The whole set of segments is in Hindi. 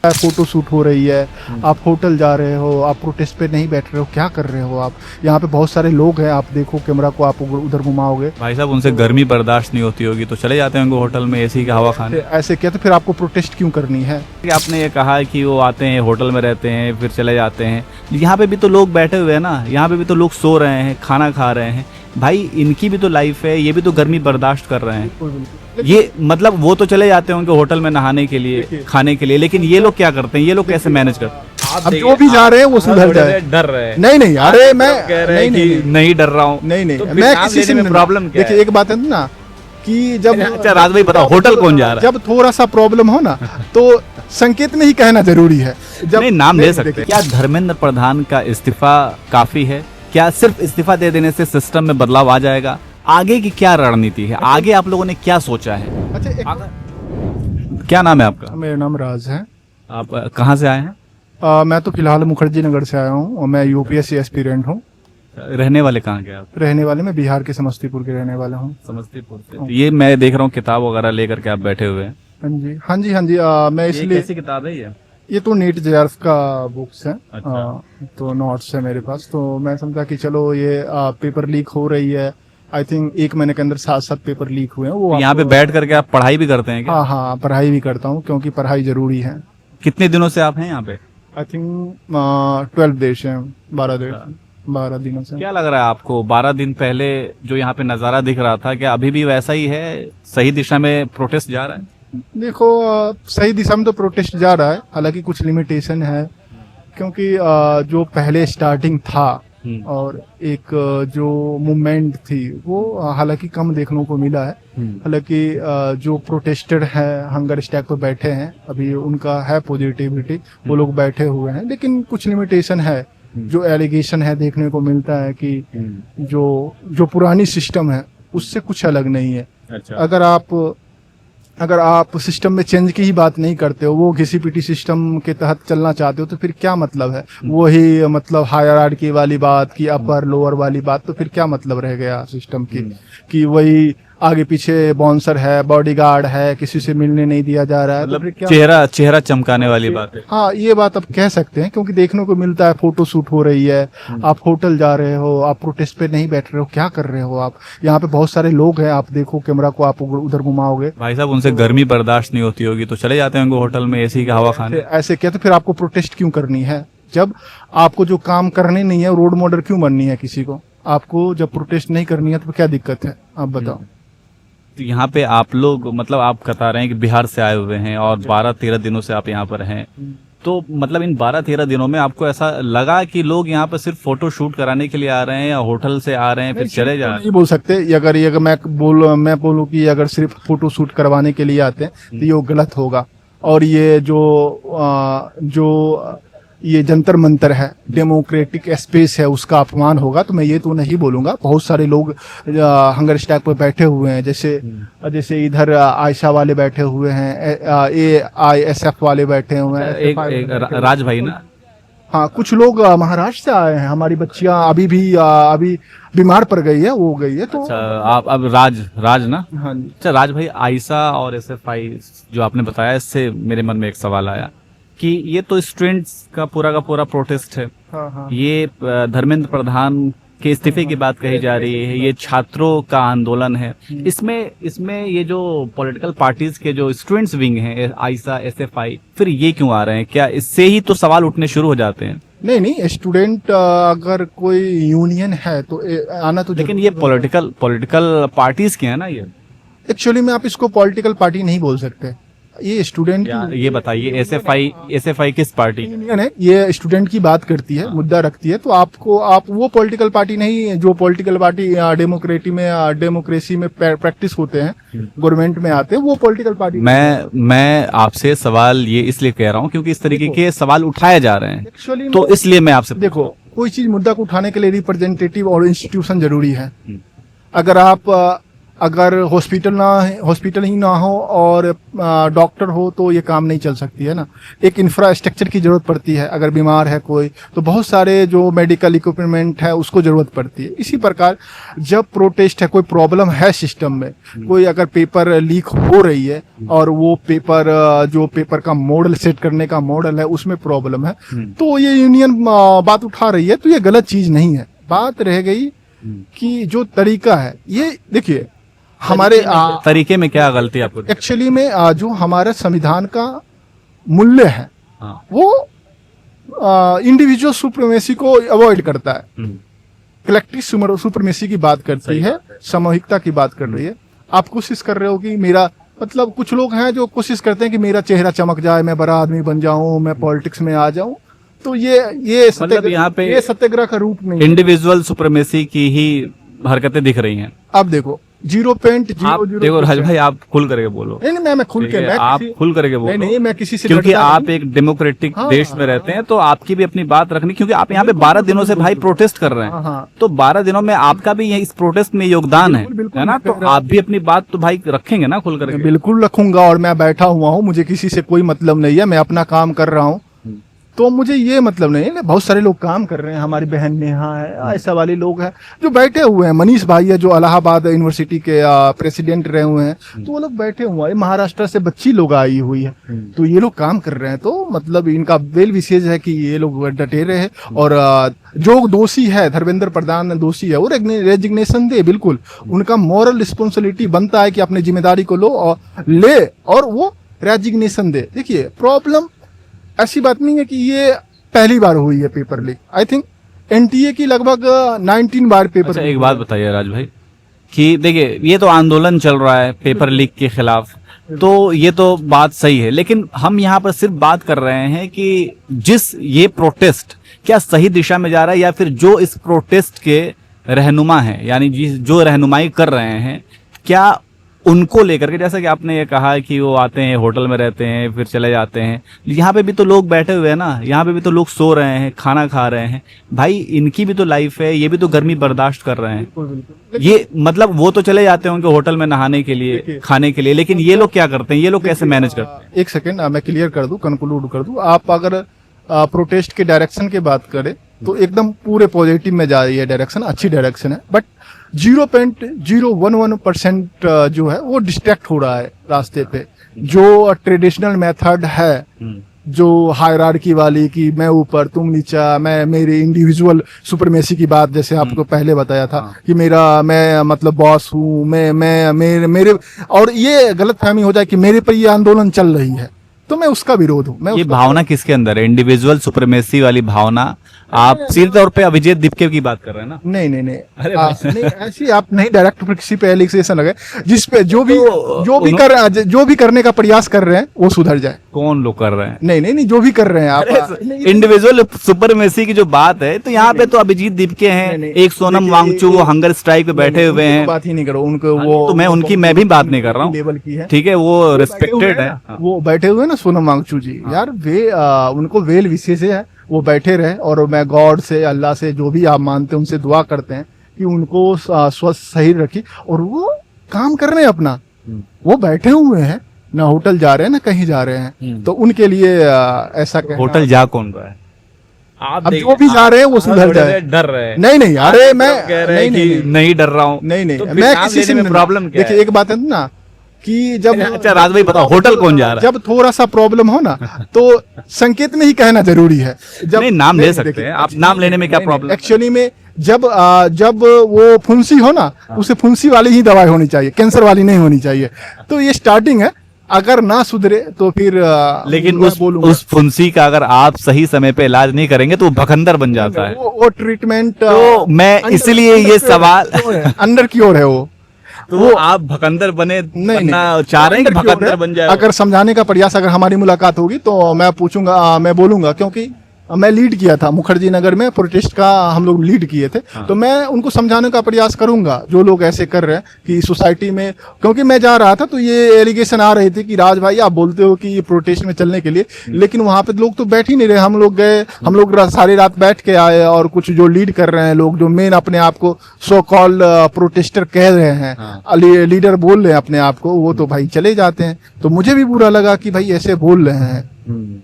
फोटो शूट हो रही है, आप होटल जा रहे हो, आप प्रोटेस्ट पे नहीं बैठ रहे हो, क्या कर रहे हो आप? यहाँ पे बहुत सारे लोग हैं, आप देखो कैमरा को, आप उधर घुमाओगे। भाई साहब उनसे गर्मी बर्दाश्त नहीं होती होगी तो चले जाते होंगे होटल में एसी का हवा खाने। ऐसे क्या, तो फिर आपको प्रोटेस्ट क्यों करनी है? आपने ये कहा कि वो आते हैं होटल में रहते हैं फिर चले जाते हैं, यहाँ पे भी तो लोग बैठे हुए हैं ना, यहाँ पे भी तो लोग सो रहे हैं, खाना खा रहे हैं। भाई इनकी भी तो लाइफ है, ये भी तो गर्मी बर्दाश्त कर रहे हैं। ये मतलब वो तो चले जाते होंगे होटल में नहाने के लिए, खाने के लिए, लेकिन ये लोग क्या करते हैं? ये लोग कैसे मैनेज करते हैं? अब जो भी जा रहे हैं वो सुधर जाए। डर रहे हैं? नहीं, अरे मैं कह रहे हैं कि नहीं डर रहा हूँ। नहीं, तो मैं किसी से प्रॉब्लम क्या है? देखिए एक बात है ना कि जब अच्छा राज भाई बताओ, होटल कौन जा रहा है? जब थोड़ा सा प्रॉब्लम हो ना तो संकेत में ही कहना जरूरी है। जब नहीं नाम ले सकते हैं। क्या धर्मेंद्र प्रधान का इस्तीफा काफी है? क्या सिर्फ इस्तीफा दे देने से सिस्टम में बदलाव आ जाएगा? आगे की क्या रणनीति है? आगे आप लोगों ने क्या सोचा है? अच्छा क्या नाम है आपका? मेरा नाम राज है। आप कहाँ से आए हैं? मैं तो फिलहाल मुखर्जी नगर से आया हूँ और मैं यूपीएससी एस्पिरेंट हूँ। रहने वाले कहाँ के आप? रहने वाले मैं बिहार के समस्तीपुर के रहने वाला हूँ। समस्तीपुर से। तो ये मैं देख रहा हूँ किताब वगैरह लेकर के आप बैठे हुए हैं। हाँ जी। मैं इसलिए कैसी किताब है ये तो नीट जेआरएफ का बुक्स है। अच्छा। तो नोट्स है मेरे पास, तो मैं समझा कि चलो ये पेपर लीक हो रही है। आई थिंक 1 महीने के अंदर 7 पेपर लीक हुए हैं। वो यहाँ पे बैठ करके आप पढ़ाई भी करते हैं क्या? हाँ, पढ़ाई भी करता हूँ क्योंकि पढ़ाई जरूरी है। कितने दिनों से आप हैं यहाँ पे? आई थिंक 12 देश है, 12 दिनों से। क्या लग रहा है आपको 12 दिन पहले जो यहाँ पे नजारा दिख रहा था, क्या अभी भी वैसा ही है? सही दिशा में प्रोटेस्ट जा रहा है? देखो सही दिशा में तो प्रोटेस्ट जा रहा है, हालांकि कुछ लिमिटेशन है क्योंकि जो पहले स्टार्टिंग था और एक जो मूवमेंट थी वो हालांकि कम देखने को मिला है। हालांकि जो प्रोटेस्टेड है, हंगर स्ट्राइक पर बैठे हैं, अभी उनका है पॉजिटिविटी, वो लोग बैठे हुए हैं, लेकिन कुछ लिमिटेशन है। जो एलिगेशन है देखने को मिलता है कि जो पुरानी सिस्टम है उससे कुछ अलग नहीं है। अच्छा। अगर आप सिस्टम में चेंज की ही बात नहीं करते हो, वो घिसी-पिटी सिस्टम के तहत चलना चाहते हो, तो फिर क्या मतलब है? वही मतलब हायरार्की वाली बात की, अपर लोअर वाली बात, तो फिर क्या मतलब रह गया सिस्टम की? कि वही आगे पीछे बाउंसर है, बॉडीगार्ड है, किसी से मिलने नहीं दिया जा रहा है, तो फिर क्या? चेहरा चमकाने वाली बात है। हाँ, ये बात आप कह सकते हैं क्योंकि देखने को मिलता है, फोटो शूट हो रही है, आप होटल जा रहे हो, आप प्रोटेस्ट पे नहीं बैठ रहे हो, क्या कर रहे हो आप? यहाँ पे बहुत सारे लोग हैं, आप देखो कैमरा को, आप उधर घुमाओगे। भाई साहब उनसे गर्मी बर्दाश्त नहीं होती होगी तो चले जाते होंगे होटल में एसी का हवा खाने। ऐसे क्या, तो फिर आपको प्रोटेस्ट क्यों करनी है? जब आपको जो काम करने नहीं है, रोड मॉडल क्यों बननी है किसी को? आपको जब प्रोटेस्ट नहीं करनी है तो क्या दिक्कत है, आप बताओ। तो यहाँ पे आप लोग मतलब आप बता रहे हैं कि बिहार से आए हुए हैं और 12-13 दिनों से आप यहाँ पर हैं, तो मतलब इन 12-13 दिनों में आपको ऐसा लगा कि लोग यहाँ पर सिर्फ फोटो शूट कराने के लिए आ रहे हैं या होटल से आ रहे हैं फिर चले जा रहे हैं? नहीं बोल सकते। अगर मैं बोलूँ कि अगर सिर्फ फोटो शूट करवाने के लिए आते हैं तो ये गलत होगा। और ये जो ये जंतर मंतर है, डेमोक्रेटिक स्पेस है, उसका अपमान होगा। तो मैं ये तो नहीं बोलूंगा। बहुत सारे लोग हंगर स्ट्राइक पर बैठे हुए हैं, जैसे इधर आयशा वाले बैठे हुए हैं, AISF वाले बैठे हुए हैं, एक राज भाई ना। हाँ, कुछ लोग महाराष्ट्र से आए हैं। हमारी बच्चियां अभी बीमार पड़ गई है, वो हो गई है। तो अच्छा, आप अब राज ना। हाँ जी। अच्छा राज भाई, आयशा और SFI जो आपने बताया, इससे मेरे मन में एक सवाल आया कि ये तो स्टूडेंट्स का पूरा प्रोटेस्ट है। हाँ। ये धर्मेंद्र प्रधान के इस्तीफे की बात कही जा रही है, ये छात्रों का आंदोलन है। इसमें ये जो पॉलिटिकल पार्टीज के जो स्टूडेंट्स विंग हैं, आयशा, SFI, फिर ये क्यों आ रहे हैं? क्या इससे ही तो सवाल उठने शुरू हो जाते हैं? नहीं, स्टूडेंट अगर कोई यूनियन है तो आना तो, लेकिन ये पॉलिटिकल पार्टीज के हैं ना। ये एक्चुअली में आप इसको पॉलिटिकल पार्टी नहीं बोल सकते। ये स्टूडेंट ये बताइए, SFI किस पार्टी यूनियन है? ये स्टूडेंट की बात करती है, मुद्दा रखती है। तो आप वो पॉलिटिकल पार्टी नहीं, जो पॉलिटिकल पार्टी डेमोक्रेसी में प्रैक्टिस होते हैं, गवर्नमेंट में आते हैं, वो पॉलिटिकल पार्टी। मैं आपसे सवाल ये इसलिए कह रहा हूँ क्योंकि इस तरीके के सवाल उठाए जा रहे हैं, एक्चुअली तो इसलिए मैं आपसे देखो, कोई चीज मुद्दा को उठाने के लिए रिप्रेजेंटेटिव और इंस्टीट्यूशन जरूरी है। अगर हॉस्पिटल ही ना हो और डॉक्टर हो तो ये काम नहीं चल सकती है ना। एक इंफ्रास्ट्रक्चर की जरूरत पड़ती है, अगर बीमार है कोई तो बहुत सारे जो मेडिकल इक्विपमेंट है उसको जरूरत पड़ती है। इसी प्रकार जब प्रोटेस्ट है, कोई प्रॉब्लम है सिस्टम में, कोई अगर पेपर लीक हो रही है और वो पेपर जो पेपर का मॉडल सेट करने का मॉडल है उसमें प्रॉब्लम है, तो ये यूनियन बात उठा रही है, तो ये गलत चीज नहीं है। बात रह गई कि जो तरीका है, ये देखिए हमारे तरीके में क्या गलती आपको? एक्चुअली में जो हमारा संविधान का मूल्य है वो इंडिविजुअल सुप्रीमेसी को अवॉइड करता है, कलेक्टिव सुप्रीमेसी की बात करती है, सामूहिकता की बात कर रही है। आप कोशिश कर रहे हो कि मेरा मतलब, कुछ लोग हैं जो कोशिश करते हैं कि मेरा चेहरा चमक जाए, मैं बड़ा आदमी बन जाऊं, मैं पॉलिटिक्स में आ जाऊं, तो ये मतलब यहाँ पे ये सत्याग्रह का रूप नहीं, इंडिविजुअल सुप्रीमेसी की ही हरकतें दिख रही हैं। अब देखो 0.00 देखो राज भाई, आप खुल करके बोलो। नहीं मैं खुल के, आप खुल करके बोलो। नहीं मैं किसी से, क्योंकि आप एक डेमोक्रेटिक देश में रहते हैं, तो आपकी भी अपनी बात रखनी, क्योंकि आप यहाँ पे 12 दिनों से भाई प्रोटेस्ट कर रहे हैं, तो 12 दिनों में आपका भी इस प्रोटेस्ट में योगदान है ना, तो आप भी अपनी बात तो भाई रखेंगे ना खुल करके? बिल्कुल रखूंगा, और मैं बैठा हुआ हूँ, मुझे किसी से कोई मतलब नहीं है, मैं अपना काम कर रहा हूँ, तो मुझे ये मतलब नहीं है। बहुत सारे लोग काम कर रहे हैं, हमारी बहन नेहा है, ऐसा वाले लोग हैं जो बैठे हुए हैं, मनीष भाई है जो इलाहाबाद यूनिवर्सिटी के प्रेसिडेंट रहे हुए हैं, तो वो लोग बैठे हुए हैं, महाराष्ट्र से बच्ची लोग आई हुई है, तो ये लोग काम कर रहे हैं, तो मतलब इनका वेल विशेष है कि ये लोग डटे रहे। और जो दोषी है, धर्मेंद्र प्रधान दोषी है, वो रेजिग्नेशन दे, बिल्कुल उनका मॉरल रिस्पॉन्सिबिलिटी बनता है कि अपनी जिम्मेदारी को लो और ले, और वो रेजिग्नेशन दे। देखिए प्रॉब्लम ऐसी बात नहीं है कि ये पहली बार हुई है paper leak, I think NTA की लगभग 19 बार पेपर। अच्छा, एक बात बताइए राज भाई कि देखिए ये तो आंदोलन चल रहा है पेपर लीक के खिलाफ, तो ये तो बात सही है, लेकिन हम यहाँ पर सिर्फ बात कर रहे हैं कि ये प्रोटेस्ट क्या सही दिशा में जा रहा है, या फिर जो इस प्रोटेस्ट के रहनुमा हैं, यानी जो रहनुमाई कर रहे हैं, क्या उनको लेकर के, जैसा कि आपने ये कहा कि वो आते हैं, होटल में रहते हैं, फिर चले जाते हैं, यहाँ पे भी तो लोग बैठे हुए हैं ना, यहाँ पे भी तो लोग सो रहे हैं, खाना खा रहे हैं, भाई इनकी भी तो लाइफ है, ये भी तो गर्मी बर्दाश्त कर रहे हैं। ये मतलब वो तो चले जाते होंगे होटल में नहाने के लिए, खाने के लिए, लेकिन ये लोग क्या करते हैं, ये लोग कैसे मैनेज करते हैं? एक सेकेंड मैं क्लियर कर दूं, कंक्लूड कर दूं। आप अगर प्रोटेस्ट के डायरेक्शन की बात करें तो एकदम पूरे पॉजिटिव में जा रही है डायरेक्शन, अच्छी डायरेक्शन है, बट 0.011% जो है वो डिस्ट्रैक्ट हो रहा है रास्ते पे। जो ट्रेडिशनल मेथड है, जो हायरार्की वाली कि मैं ऊपर तुम नीचा, मैं मेरी इंडिविजुअल सुपरमेसी की बात जैसे आपको पहले बताया था कि मैं मतलब बॉस हूँ, मैं मेरे, और ये गलतफहमी हो जाए कि मेरे पर ये आंदोलन चल रही है, तो मैं उसका विरोध हूँ। ये भावना किसके अंदर है, इंडिविजुअल सुप्रीमेसी वाली भावना? आप सीधे तौर पे अभिजीत दीपके की बात कर रहे हैं ना? नहीं नहीं ऐसी आप नहीं, डायरेक्ट किसी पे एलिगेशन लगे, जिस पे जो भी करने का प्रयास कर रहे हैं वो सुधर जाए। कौन लोग कर रहे हैं? नहीं जो भी कर रहे हैं आप, इंडिविजुअल सुपरमेसी की जो बात है, तो यहाँ पे तो अभिजीत दीपके हैं, एक सोनम वांगचू, वो हंगर स्ट्राइक पे बैठे हुए हैं, बात ही नहीं करो उनको, वो तो मैं भी बात नहीं कर रहा हूँ, लेवल की है, ठीक है, वो रिस्पेक्टेड है, वो बैठे हुए ना सोनम वांगचू जी, यार वे उनको वेल विशेष है, वो बैठे रहे, और मैं गॉड से, अल्लाह से, जो भी आप मानते हैं उनसे दुआ करते हैं कि उनको स्वस्थ सही रखी, और वो काम कर रहे हैं अपना, वो बैठे हुए हैं ना, होटल जा रहे हैं ना कहीं जा रहे हैं, तो उनके लिए ऐसा कहना, होटल जा कौन रहा है? आप जो भी जा रहे हैं वो सुधर जाए, डर रहे हैं? नहीं अरे मैं नहीं डर रहा हूँ, नहीं मैं किसी से प्रॉब्लम। देखिए एक बात है ना कि जब, अच्छा राज भाई बताओ, होटल कौन जा रहा है? जब थोड़ा सा प्रॉब्लम हो ना तो संकेत में ही कहना जरूरी है। जब नहीं, नाम ले सकते हैं आप, नाम लेने में क्या प्रॉब्लम? एक्चुअली में जब वो फुंसी हो ना, उसे फुंसी वाली ही दवाई होनी चाहिए, कैंसर वाली नहीं होनी चाहिए, तो ये स्टार्टिंग है, अगर ना सुधरे तो फिर लेकिन उस फुंसी का अगर आप सही समय पे इलाज नहीं करेंगे तो वो भखंदर बन जाता है, वो ट्रीटमेंट, तो मैं इसलिए ये सवाल अंडर क्योर है वो, तो वो आप भकंदर बने नहीं चाह रहे हैं कि भकंदर बन जाए? अगर समझाने का प्रयास, अगर हमारी मुलाकात होगी तो मैं पूछूंगा, मैं बोलूंगा, क्योंकि मैं लीड किया था मुखर्जी नगर में प्रोटेस्ट का, हम लोग लीड किए थे। हाँ। तो मैं उनको समझाने का प्रयास करूंगा जो लोग ऐसे कर रहे हैं कि सोसाइटी में, क्योंकि मैं जा रहा था तो ये एलिगेशन आ रहे थे कि राज भाई आप बोलते हो कि ये प्रोटेस्ट में चलने के लिए, लेकिन वहां पे लोग तो बैठ ही नहीं रहे। हम लोग गए, हम लोग सारी रात बैठ के आए, और कुछ जो लीड कर रहे हैं लोग, जो मेन अपने आप को सो कॉल प्रोटेस्टर कह रहे हैं, हाँ। लीडर बोल रहे हैं अपने आप को, वो तो भाई चले जाते हैं। तो मुझे भी बुरा लगा कि भाई ऐसे बोल रहे हैं।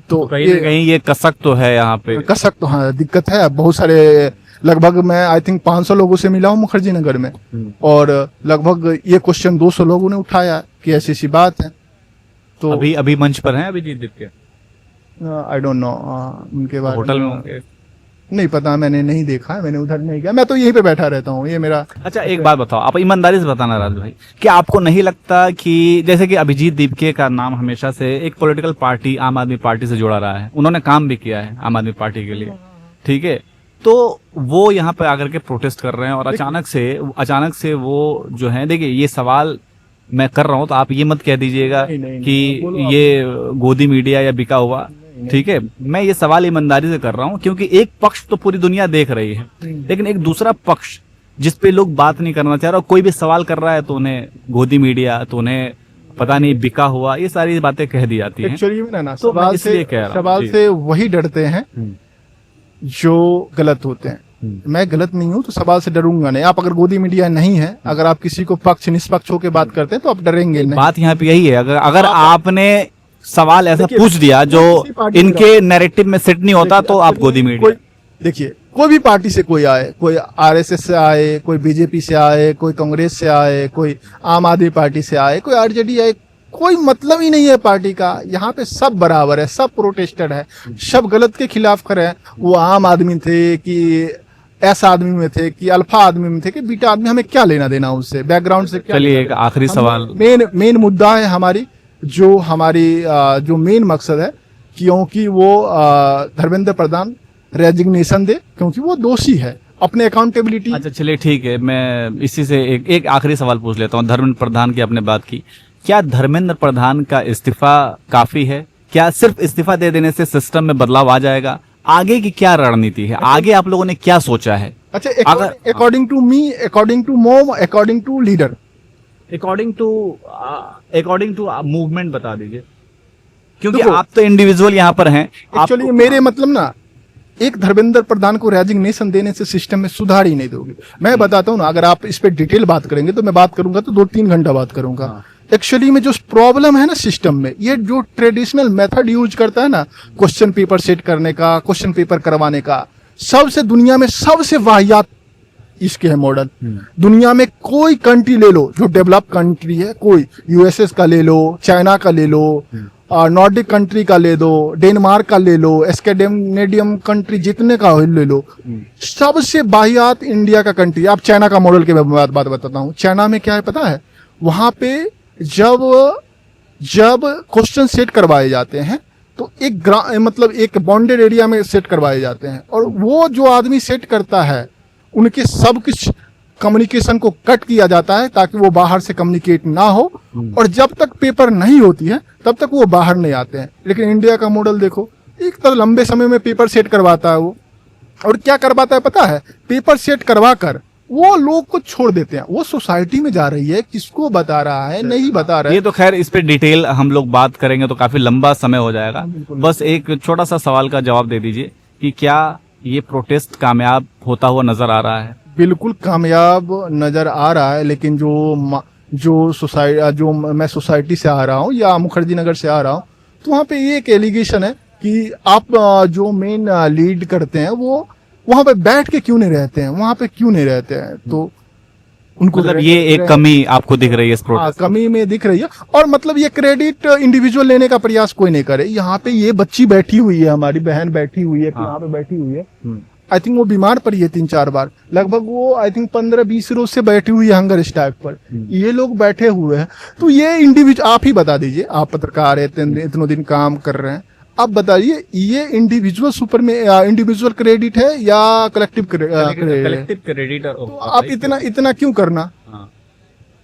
तो कहीं ना कहीं ये कसक तो है यहाँ पे। कसक तो हाँ दिक्कत है। बहुत सारे, लगभग मैं आई थिंक 500 लोगों से मिला हूँ मुखर्जी नगर में, और लगभग ये क्वेश्चन 200 लोगों ने उठाया कि ऐसी सी बात है। तो अभी मंच पर हैं अभिजीत दीप के? आई डोंट नो उनके बारे होटल में होंगे? नहीं पता, मैंने नहीं देखा है, मैंने उधर नहीं गया, मैं तो यहीं पे बैठा रहता हूँ, ये मेरा। अच्छा एक बात बताओ, आप ईमानदारी से बताना राज भाई, कि आपको नहीं लगता कि जैसे कि अभिजीत दीपके का नाम हमेशा से एक पॉलिटिकल पार्टी आम आदमी पार्टी से जुड़ा रहा है, उन्होंने काम भी किया है आम आदमी पार्टी के लिए, ठीक है, तो वो यहाँ पे आकर के प्रोटेस्ट कर रहे हैं और अचानक से वो जो है, देखिए ये सवाल मैं कर रहा हूँ तो आप ये मत कह दीजिएगा नहीं, कि ये गोदी मीडिया या बिका हुआ, ठीक है, मैं ये सवाल ईमानदारी से कर रहा हूँ क्योंकि एक पक्ष तो पूरी दुनिया देख रही है, लेकिन एक दूसरा पक्ष जिसपे लोग बात नहीं करना चाह रहा, कोई भी सवाल कर रहा है तो उन्हें गोदी मीडिया, तो उन्हें पता नहीं बिका हुआ, ये सारी बातें कह दी जाती हैं। एक्चुअली में ना तो मैं इसलिए कह रहा हूं, सवाल जी। से वही डरते हैं जो गलत होते हैं। मैं गलत नहीं हूं तो सवाल से डरूंगा नहीं। आप अगर गोदी मीडिया नहीं है, अगर आप किसी को पक्ष निष्पक्ष होकर बात करते हैं तो आप डरेंगे नहीं। बात यहाँ पे यही है, अगर आपने सवाल ऐसा देखिए, पूछ दिया जो किसी पार्टी में इनके नैरेटिव में सेट नहीं होता तो आप गोदी मीडिया। देखिए कोई भी पार्टी से कोई आए, कोई आरएसएस से आए, कोई बीजेपी से आए, कोई कांग्रेस से आए, कोई आम आदमी पार्टी से आए, कोई आरजेडी आए, कोई मतलब ही नहीं है पार्टी का। यहाँ पे सब बराबर है, सब प्रोटेस्टेड है, सब गलत के खिलाफ खड़े हैं। वो आम आदमी थे कि ऐसा आदमी में थे कि अल्फा आदमी में थे कि बीटा आदमी, हमें क्या लेना देना उससे, बैकग्राउंड से क्या। चलिए एक आखिरी सवाल, मेन मुद्दा है हमारी, जो मेन मकसद है, क्योंकि वो धर्मेंद्र प्रधान रेजिग्नेशन दे, क्योंकि वो दोषी है, अपने अकाउंटेबिलिटी। अच्छा चलिए ठीक है, मैं इसी से एक आखिरी सवाल पूछ लेता हूँ। धर्मेंद्र प्रधान की आपने बात की, क्या धर्मेंद्र प्रधान का इस्तीफा काफी है? क्या सिर्फ इस्तीफा दे देने से सिस्टम में बदलाव आ जाएगा? आगे की क्या रणनीति है? आगे आप लोगों ने क्या सोचा है? अच्छा, according to me, according to mom, according to leader, according to movement बता दीजिए, क्योंकि आप तो इंडिविजुअल यहाँ पर हैं। एक्चुअली मेरे मतलब ना, एक धर्मेंद्र प्रधान को रेजिग्नेशन देने से सिस्टम में सुधार ही नहीं दोगे। मैं बताता हूँ ना, अगर आप इस पे डिटेल बात करेंगे तो मैं बात करूंगा तो 2-3 घंटा बात करूंगा। एक्चुअली में जो प्रॉब्लम है ना सिस्टम में, ये जो ट्रेडिशनल मेथड यूज करता है ना, क्वेश्चन पेपर सेट करने का, क्वेश्चन पेपर करवाने का, सबसे दुनिया में सबसे वाहियात इसके है मॉडल। दुनिया में कोई कंट्री ले लो जो डेवलप कंट्री है, कोई यूएसएस का ले लो, चाइना का ले लो, नॉर्डिक कंट्री का ले दो, डेनमार्क का ले लो, स्कैंडिनेवियन कंट्री जितने का ले लो, सबसे वाहियात इंडिया का कंट्री। आप चाइना का मॉडल के बात बताता हूँ। चाइना में क्या है पता है? वहां पे जब क्वेश्चन सेट करवाए जाते हैं तो मतलब एक बॉन्डेड एरिया में सेट करवाए जाते हैं, और वो जो आदमी सेट करता है उनके सब कुछ कम्युनिकेशन को कट किया जाता है ताकि वो बाहर से कम्युनिकेट ना हो, और जब तक पेपर नहीं होती है तब तक वो बाहर नहीं आते हैं। लेकिन इंडिया का मॉडल देखो, एक तो लंबे समय में पेपर सेट करवाता है वो, और क्या करवाता है पता है? पेपर सेट करवा कर वो लोग को छोड़ देते हैं। वो सोसाइटी में जा रही है, किसको बता रहा है, नहीं बता रहा है। ये तो खैर इस पे डिटेल हम लोग बात करेंगे तो काफी लंबा समय हो जाएगा। बस एक छोटा सा सवाल का जवाब दे दीजिए कि क्या ये प्रोटेस्ट कामयाब होता हुआ नजर आ रहा है? बिल्कुल कामयाब नजर आ रहा है, लेकिन जो मैं सोसाइटी से आ रहा हूँ या मुखर्जी नगर से आ रहा हूँ, तो वहाँ पे ये एक एलिगेशन है कि आप जो मेन लीड करते हैं वो वहाँ पे बैठ के क्यों नहीं रहते हैं, वहाँ पे क्यों नहीं रहते हैं। तो उनको मतलब ये एक कमी आपको दिख रही है इस प्रोटेस्ट? कमी में दिख रही है, और मतलब ये क्रेडिट इंडिविजुअल लेने का प्रयास कोई नहीं करे। यहाँ पे ये बच्ची बैठी हुई है, हमारी बहन बैठी हुई है, यहाँ पे बैठी हुई है, आई थिंक वो बीमार पड़ी है 3-4 बार, लगभग वो आई थिंक 15-20 रोज से बैठी हुई है हंगर स्ट्राइक पर। ये लोग बैठे हुए हैं, तो ये इंडिविजुअल, आप ही बता दीजिए, आप पत्रकार है, इतने दिन काम कर रहे हैं, आप बताइए ये इंडिविजुअल क्रेडिट है या कलेक्टिव क्रेडिट? तो आप इतना क्यों करना?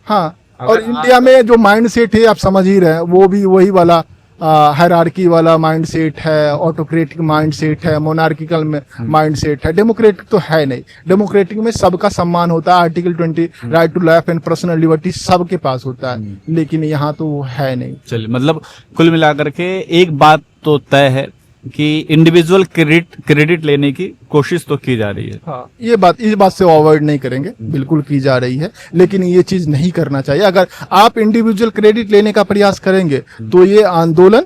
हाँ, और इंडिया में जो माइंड सेट है आप समझ ही रहे हैं, वो भी वही वाला हायरार्की वाला माइंडसेट है, ऑटोक्रेटिक माइंडसेट है, मोनार्किकल माइंडसेट है। डेमोक्रेटिक तो है नहीं। डेमोक्रेटिक में सबका सम्मान होता है, article 20 right to life and personal liberty सबके पास होता है, लेकिन यहाँ तो वो है नहीं। चलिए, मतलब कुल मिलाकर के एक बात तो तय है कि इंडिविजुअल क्रेडिट लेने की कोशिश तो की जा रही है। हाँ, इस बात से अवॉइड नहीं करेंगे, बिल्कुल की जा रही है, लेकिन ये चीज नहीं करना चाहिए। अगर आप इंडिविजुअल क्रेडिट लेने का प्रयास करेंगे तो ये आंदोलन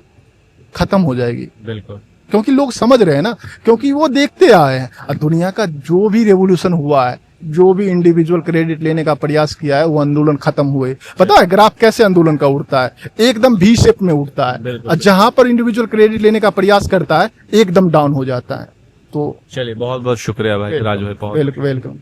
खत्म हो जाएगी। बिल्कुल, क्योंकि लोग समझ रहे हैं ना, क्योंकि वो देखते आए हैं। और दुनिया का जो भी रेवोल्यूशन हुआ है, जो भी इंडिविजुअल क्रेडिट लेने का प्रयास किया है, वो आंदोलन खत्म हुए। पता है ग्राफ कैसे आंदोलन का उड़ता है? एकदम भी शेप में उड़ता है, और जहां पर इंडिविजुअल क्रेडिट लेने का प्रयास करता है एकदम डाउन हो जाता है। तो चलिए, बहुत बहुत शुक्रिया भाई राजू भाई, बहुत वेलकम।